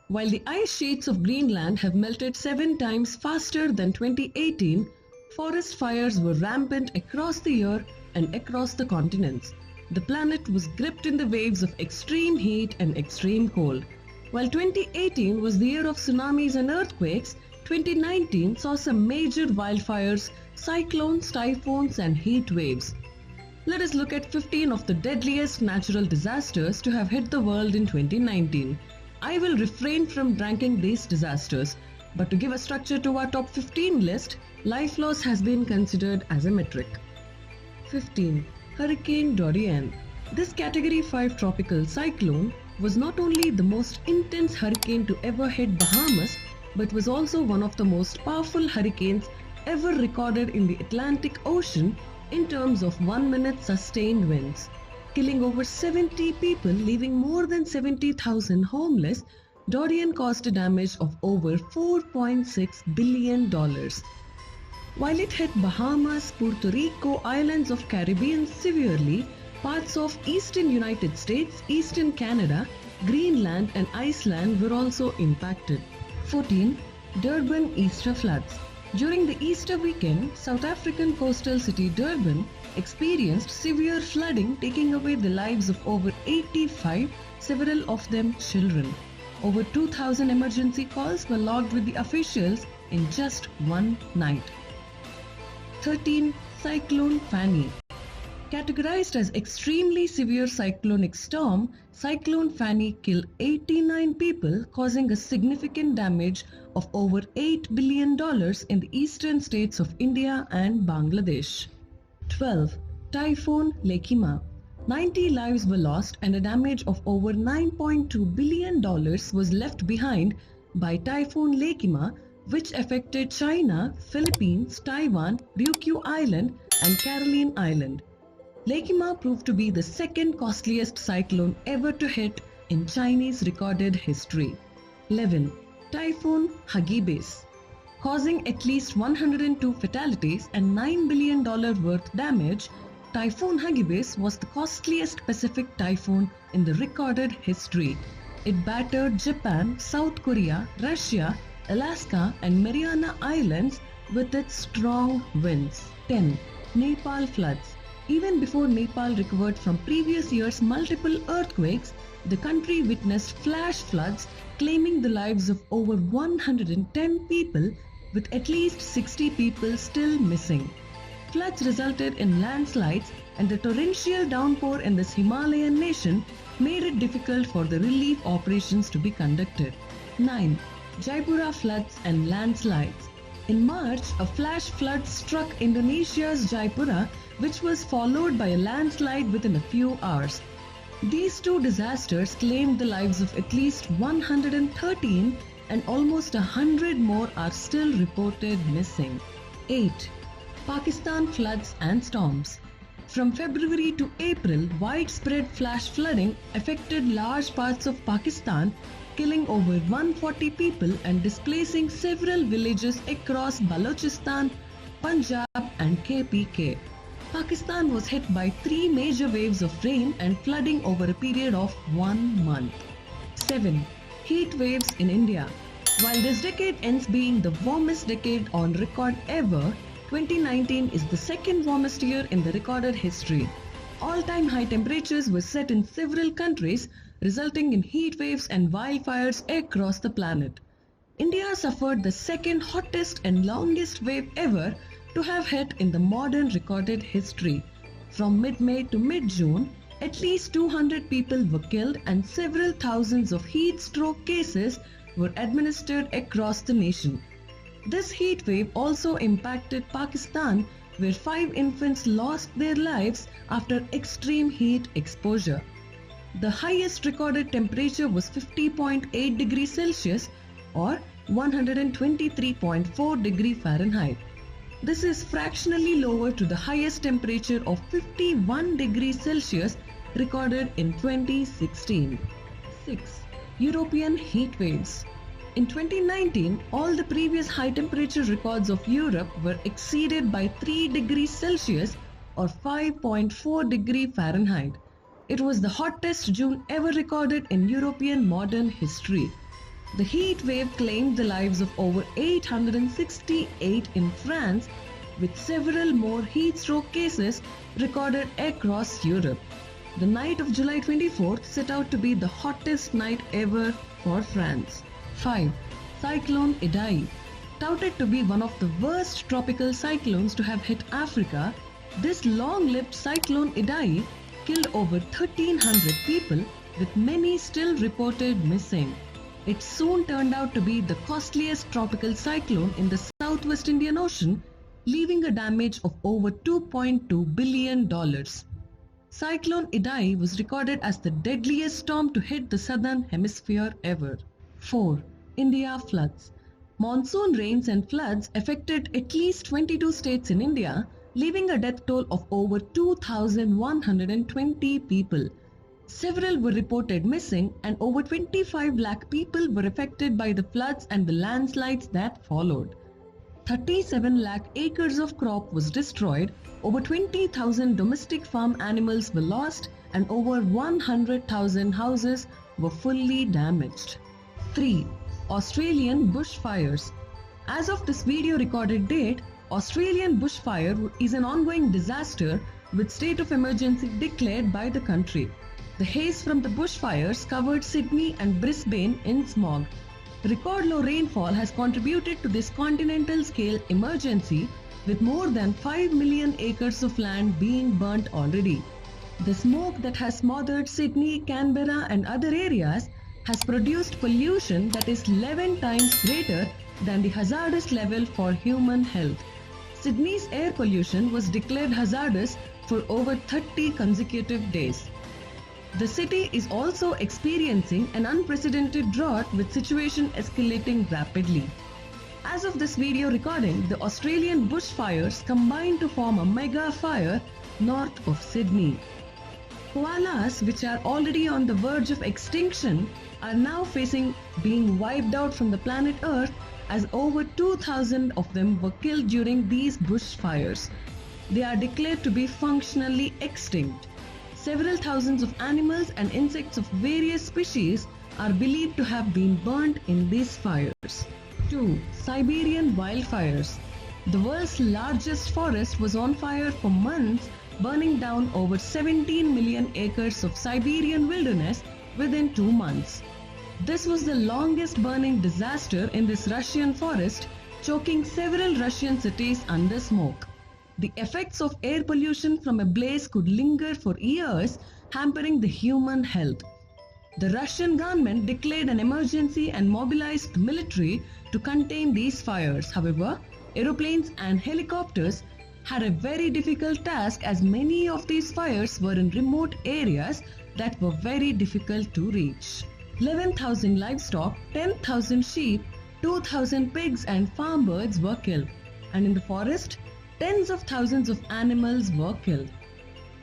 While the ice sheets of Greenland have melted 7 times faster than 2018, forest fires were rampant across the year and across the continents. The planet was gripped in the waves of extreme heat and extreme cold. While 2018 was the year of tsunamis and earthquakes, 2019 saw some major wildfires, cyclones, typhoons, and heat waves. Let us look at 15 of the deadliest natural disasters to have hit the world in 2019. I will refrain from ranking these disasters, but to give a structure to our top 15 list, life loss has been considered as a metric. 15. Hurricane Dorian. This Category 5 tropical cyclone was not only the most intense hurricane to ever hit Bahamas, but was also one of the most powerful hurricanes ever recorded in the Atlantic Ocean in terms of 1-minute sustained winds. Killing over 70 people, leaving more than 70,000 homeless, Dorian caused a damage of over $4.6 billion. While it hit Bahamas, Puerto Rico, islands of Caribbean severely, parts of eastern United States, eastern Canada, Greenland and Iceland were also impacted. 14. Durban Easter floods. During the Easter weekend, South African coastal city Durban experienced severe flooding, taking away the lives of over 85, several of them children. Over 2,000 emergency calls were logged with the officials in just one night. 13. Cyclone Fani. Categorized as extremely severe cyclonic storm, Cyclone Fani killed 89 people, causing a significant damage of over $8 billion in the eastern states of India and Bangladesh. 12. Typhoon Lekima. 90 lives were lost and a damage of over $9.2 billion was left behind by Typhoon Lekima, which affected China, Philippines, Taiwan, Ryukyu Island and Caroline Island. Lekima proved to be the second costliest cyclone ever to hit in Chinese recorded history. 11. Typhoon Hagibis. Causing at least 102 fatalities and $9 billion worth damage, Typhoon Hagibis was the costliest Pacific typhoon in the recorded history. It battered Japan, South Korea, Russia, Alaska and Mariana Islands with its strong winds. 10. Nepal floods. Even before Nepal recovered from previous year's multiple earthquakes, the country witnessed flash floods claiming the lives of over 110 people, with at least 60 people still missing. Floods resulted in landslides, and the torrential downpour in this Himalayan nation made it difficult for the relief operations to be conducted. 9. Jaipura floods and landslides. In March, a flash flood struck Indonesia's Jaipura, which was followed by a landslide within a few hours. These two disasters claimed the lives of at least 113 and almost 100 more are still reported missing. 8. Pakistan floods and storms. From February to April, widespread flash flooding affected large parts of Pakistan, killing over 140 people and displacing several villages across Balochistan, Punjab and KPK. Pakistan was hit by 3 major waves of rain and flooding over a period of 1 month. 7. Heat waves in India. While this decade ends being the warmest decade on record ever, 2019 is the second warmest year in the recorded history. All-time high temperatures were set in several countries, resulting in heat waves and wildfires across the planet. India suffered the second hottest and longest wave ever to have hit in the modern recorded history. From mid-May to mid-June, at least 200 people were killed and several thousands of heat stroke cases were administered across the nation. This heat wave also impacted Pakistan, where 5 infants lost their lives after extreme heat exposure. The highest recorded temperature was 50.8 degrees Celsius or 123.4 degrees Fahrenheit. This is fractionally lower to the highest temperature of 51 degrees Celsius recorded in 2016. 6. European heat waves. In 2019, all the previous high temperature records of Europe were exceeded by 3 degrees Celsius or 5.4 degrees Fahrenheit. It was the hottest June ever recorded in European modern history. The heat wave claimed the lives of over 868 in France, with several more heat stroke cases recorded across Europe. The night of July 24th set out to be the hottest night ever for France. 5. Cyclone Idai. Touted to be one of the worst tropical cyclones to have hit Africa, this long-lived cyclone Idai killed over 1,300 people, with many still reported missing. It soon turned out to be the costliest tropical cyclone in the Southwest Indian Ocean, leaving a damage of over $2.2 billion. Cyclone Idai was recorded as the deadliest storm to hit the southern hemisphere ever. 4. India floods. Monsoon rains and floods affected at least 22 states in India, leaving a death toll of over 2,120 people. Several were reported missing, and over 25 lakh people were affected by the floods and the landslides that followed. 37 lakh acres of crop was destroyed, over 20,000 domestic farm animals were lost, and over 100,000 houses were fully damaged. 3. Australian bushfires. As of this video recorded date, Australian bushfire is an ongoing disaster with state of emergency declared by the country. The haze from the bushfires covered Sydney and Brisbane in smog. Record low rainfall has contributed to this continental scale emergency, with more than 5 million acres of land being burnt already. The smoke that has smothered Sydney, Canberra and other areas has produced pollution that is 11 times greater than the hazardous level for human health. Sydney's air pollution was declared hazardous for over 30 consecutive days. The city is also experiencing an unprecedented drought, with situation escalating rapidly. As of this video recording, the Australian bushfires combined to form a mega fire north of Sydney. Koalas, which are already on the verge of extinction, are now facing being wiped out from the planet Earth, as over 2,000 of them were killed during these bushfires. They are declared to be functionally extinct. Several thousands of animals and insects of various species are believed to have been burnt in these fires. 2. Siberian wildfires. The world's largest forest was on fire for months, burning down over 17 million acres of Siberian wilderness within 2 months. This was the longest burning disaster in this Russian forest, choking several Russian cities under smoke. The effects of air pollution from a blaze could linger for years, hampering the human health. The Russian government declared an emergency and mobilized the military to contain these fires. However, aeroplanes and helicopters had a very difficult task, as many of these fires were in remote areas that were very difficult to reach. 11,000 livestock, 10,000 sheep, 2,000 pigs and farm birds were killed, and in the forest, tens of thousands of animals were killed,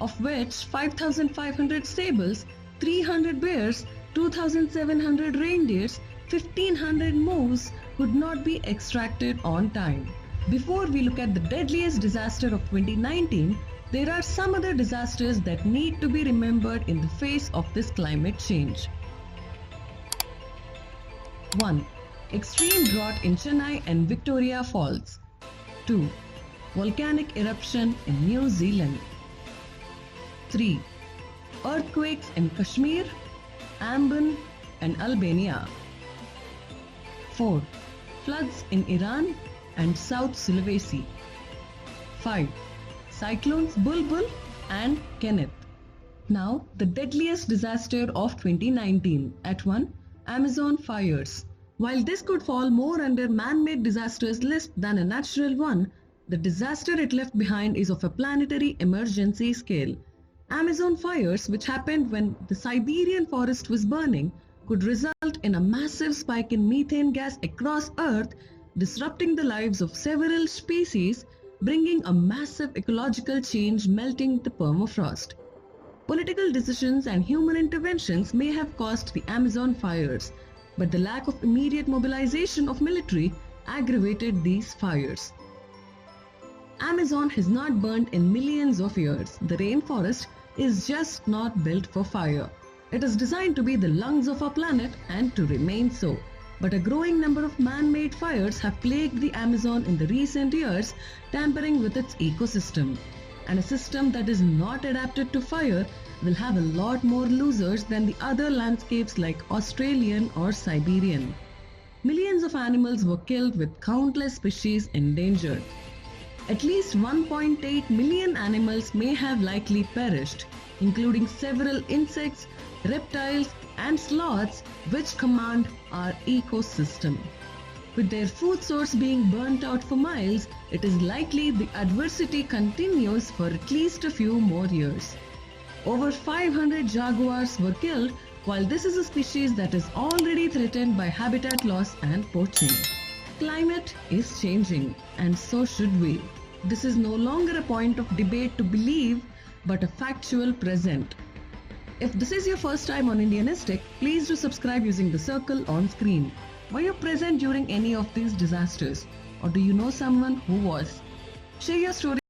of which 5,500 stables, 300 bears, 2,700 reindeers, 1,500 moose could not be extracted on time. Before we look at the deadliest disaster of 2019, there are some other disasters that need to be remembered in the face of this climate change. 1. Extreme drought in Chennai and Victoria Falls. 2. Volcanic eruption in New Zealand. 3. Earthquakes in Kashmir, Ambon and Albania. 4. Floods in Iran and South Sulawesi. 5. Cyclones Bulbul and Kenneth. Now, the deadliest disaster of 2019. At 1. Amazon fires. While this could fall more under man-made disasters list than a natural one, the disaster it left behind is of a planetary emergency scale. Amazon fires, which happened when the Siberian forest was burning, could result in a massive spike in methane gas across Earth, disrupting the lives of several species, bringing a massive ecological change, melting the permafrost. Political decisions and human interventions may have caused the Amazon fires, but the lack of immediate mobilization of military aggravated these fires. Amazon has not burnt in millions of years. The rainforest is just not built for fire. It is designed to be the lungs of our planet and to remain so. But a growing number of man-made fires have plagued the Amazon in the recent years, tampering with its ecosystem. And a system that is not adapted to fire will have a lot more losers than the other landscapes like Australian or Siberian. Millions of animals were killed with countless species endangered. At least 1.8 million animals may have likely perished, including several insects, reptiles, and sloths which command our ecosystem. With their food source being burnt out for miles, it is likely the adversity continues for at least a few more years. Over 500 jaguars were killed, while this is a species that is already threatened by habitat loss and poaching. Climate is changing, and so should we. This is no longer a point of debate to believe, but a factual present. If this is your first time on Indianistic, please do subscribe using the circle on screen. Were you present during any of these disasters? Or do you know someone who was? Share your story